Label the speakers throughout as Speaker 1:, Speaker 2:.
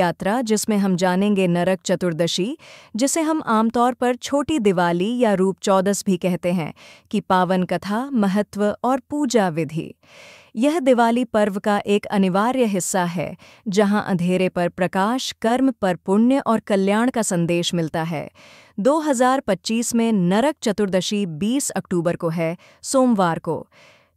Speaker 1: यात्रा जिसमें हम जानेंगे नरक चतुर्दशी, जिसे हम आमतौर पर छोटी दिवाली या रूप चौदस भी कहते हैं, की पावन कथा, महत्व और पूजा विधि। यह दिवाली पर्व का एक अनिवार्य हिस्सा है, जहां अंधेरे पर प्रकाश, कर्म पर पुण्य और कल्याण का संदेश मिलता है। 2025 में नरक चतुर्दशी 20 अक्टूबर को है, सोमवार को।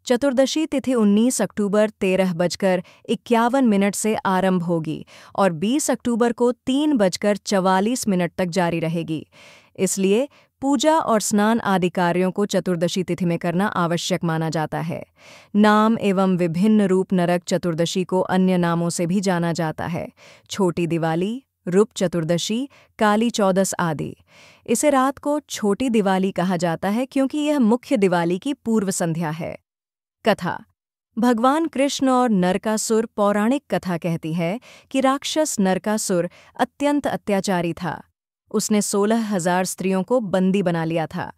Speaker 1: चतुर्दशी तिथि 19 अक्टूबर 13:51 से आरंभ होगी और 20 अक्टूबर को 3:44 तक जारी रहेगी। इसलिए पूजा और स्नान आदि कार्यों को चतुर्दशी तिथि में करना आवश्यक माना जाता है। नाम एवं विभिन्न रूप नरक चतुर्दशी को अन्य नामों से भी जाना जाता है: छोटी दिवाली, रूप चतुर्दशी, काली चौदस आदि। इसे रात को छोटी दिवाली कहा जाता है क्योंकि यह मुख्य दिवाली की पूर्व संध्या है। कथा। भगवान कृष्ण और नरकासुर। पौराणिक कथा कहती है कि राक्षस नरकासुर अत्यंत अत्याचारी था। उसने 16,000 स्त्रियों को बंदी बना लिया था।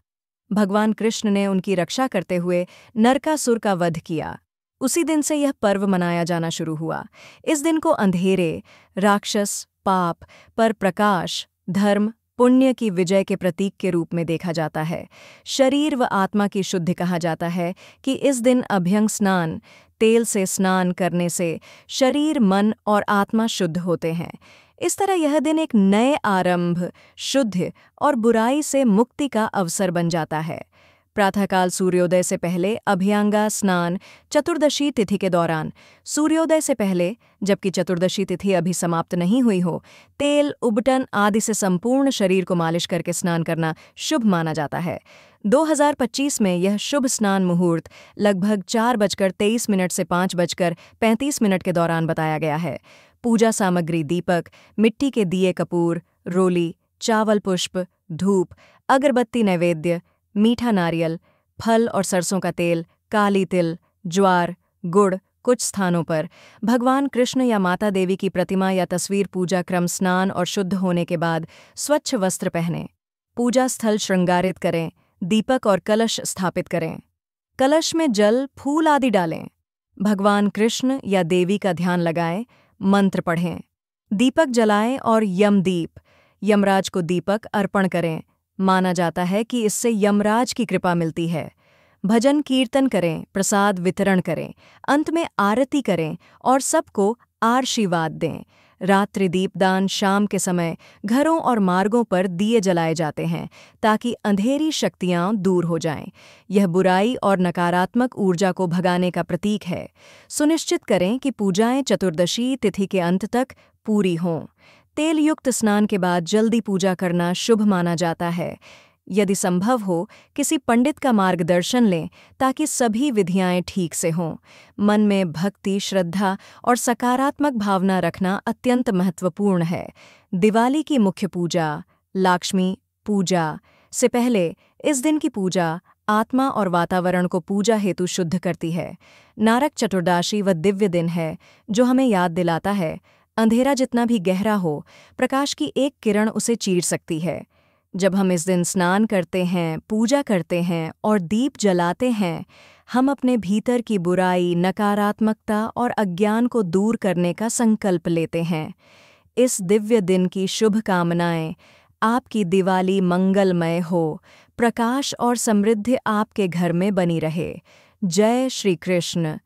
Speaker 1: भगवान कृष्ण ने उनकी रक्षा करते हुए नरकासुर का वध किया। उसी दिन से यह पर्व मनाया जाना शुरू हुआ। इस दिन को अंधेरे, राक्षस, पाप पर प्रकाश, धर्म, पुण्य की विजय के प्रतीक के रूप में देखा जाता है। शरीर व आत्मा की शुद्धि कहा जाता है कि इस दिन अभ्यंग स्नान, तेल से स्नान करने से शरीर, मन और आत्मा शुद्ध होते हैं। इस तरह यह दिन एक नए आरंभ, शुद्ध और बुराई से मुक्ति का अवसर बन जाता है। प्रातःकाल सूर्योदय से पहले अभ्यंगा स्नान, चतुर्दशी तिथि के दौरान सूर्योदय से पहले, जबकि चतुर्दशी तिथि अभी समाप्त नहीं हुई हो, तेल, उबटन आदि से संपूर्ण शरीर को मालिश करके स्नान करना शुभ माना जाता है। 2025 में यह शुभ स्नान मुहूर्त लगभग 4:23 से 5:35 के दौरान बताया गया है। पूजा सामग्री: दीपक, मिट्टी के दिए, कपूर, रोली, चावल, पुष्प, धूप, अगरबत्ती, नैवेद्य, मीठा नारियल, फल और सरसों का तेल, काली तिल, ज्वार, गुड़। कुछ स्थानों पर भगवान कृष्ण या माता देवी की प्रतिमा या तस्वीर। पूजा क्रम: स्नान और शुद्ध होने के बाद स्वच्छ वस्त्र पहनें। पूजा स्थल श्रृंगारित करें। दीपक और कलश स्थापित करें। कलश में जल, फूल आदि डालें। भगवान कृष्ण या देवी का ध्यान लगाएं। मंत्र पढ़ें। दीपक जलाएं और यमदीप, यमराज को दीपक अर्पण करें। माना जाता है कि इससे यमराज की कृपा मिलती है। भजन कीर्तन करें, प्रसाद वितरण करें, अंत में आरती करें और सबको आशीर्वाद दें। रात्रि दीपदान: शाम के समय घरों और मार्गों पर दिए जलाए जाते हैं ताकि अंधेरी शक्तियां दूर हो जाएं। यह बुराई और नकारात्मक ऊर्जा को भगाने का प्रतीक है। सुनिश्चित करें कि पूजाएं चतुर्दशी तिथि के अंत तक पूरी हों। तेल युक्त स्नान के बाद जल्दी पूजा करना शुभ माना जाता है। यदि संभव हो, किसी पंडित का मार्गदर्शन लें ताकि सभी विधियाएं ठीक से हों। मन में भक्ति, श्रद्धा और सकारात्मक भावना रखना अत्यंत महत्वपूर्ण है। दिवाली की मुख्य पूजा: लक्ष्मी पूजा से पहले इस दिन की पूजा आत्मा और वातावरण को पूजा हेतु शुद्ध करती है। नरक चतुर्दशी वह दिव्य दिन है जो हमें याद दिलाता है, अंधेरा जितना भी गहरा हो, प्रकाश की एक किरण उसे चीर सकती है। जब हम इस दिन स्नान करते हैं, पूजा करते हैं और दीप जलाते हैं, हम अपने भीतर की बुराई, नकारात्मकता और अज्ञान को दूर करने का संकल्प लेते हैं। इस दिव्य दिन की शुभकामनाएं। आपकी दिवाली मंगलमय हो, प्रकाश और समृद्धि आपके घर में बनी रहे। जय श्री कृष्ण।